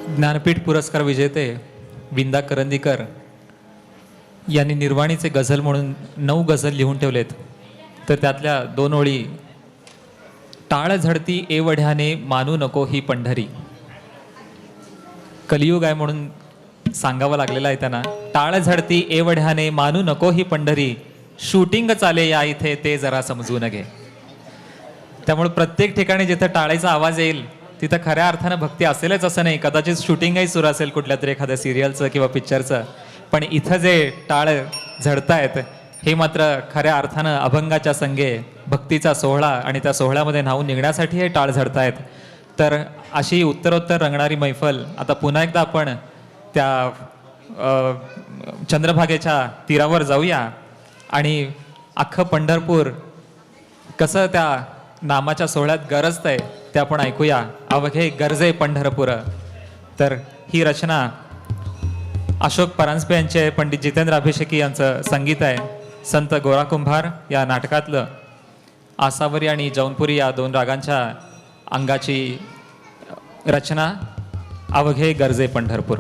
ज्ञानपीठ पुरस्कार विजेते विंदा करंदीकर यांनी निर्वाणीचे गझल म्हणून 9 गझल लिहून ठेवलेत. तर त्यातल्या 2 ओळी, टाळ झडती एवढ्याने मानू नको ही पंढरी. कलियुग आहे म्हणून सांगावं लागलेलं आहे त्यांना. टाळ झडती एवढ्याने मानू नको ही पंढरी, शूटिंग चाले या इथे ते जरा समजून घे. त्यामुळे प्रत्येक ठिकाणी जिथे टाळेचा आवाज येईल तिथं खऱ्या अर्थानं भक्ती असेलच असं नाही. कदाचित शूटिंगही सुरू असेल कुठल्या तरी एखाद्या सिरियलचं किंवा पिक्चरचं, पण इथं जे टाळ झडतायत हे मात्र खऱ्या अर्थानं अभंगाच्या संगे भक्तीचा सोहळा आणि त्या सोहळ्यामध्ये न्हावून निघण्यासाठी हे टाळ झडतायत. तर अशी उत्तरोत्तर रंगणारी मैफल आता पुन्हा एकदा आपण त्या चंद्रभागेच्या तीरावर जाऊया आणि अख्खं पंढरपूर कसं त्या नामाच्या सोहळ्यात गरजतंय ते आपण ऐकूया. अवघे गरजे पंढरपूर. तर ही रचना अशोक परांजपे यांचे, पंडित जितेंद्र अभिषेकी यांचं संगीत आहे. संत गोरा कुंभार या नाटकातलं आसावरी आणि जौनपुरी या 2 रागांच्या अंगाची रचना अवघे गरजे पंढरपूर.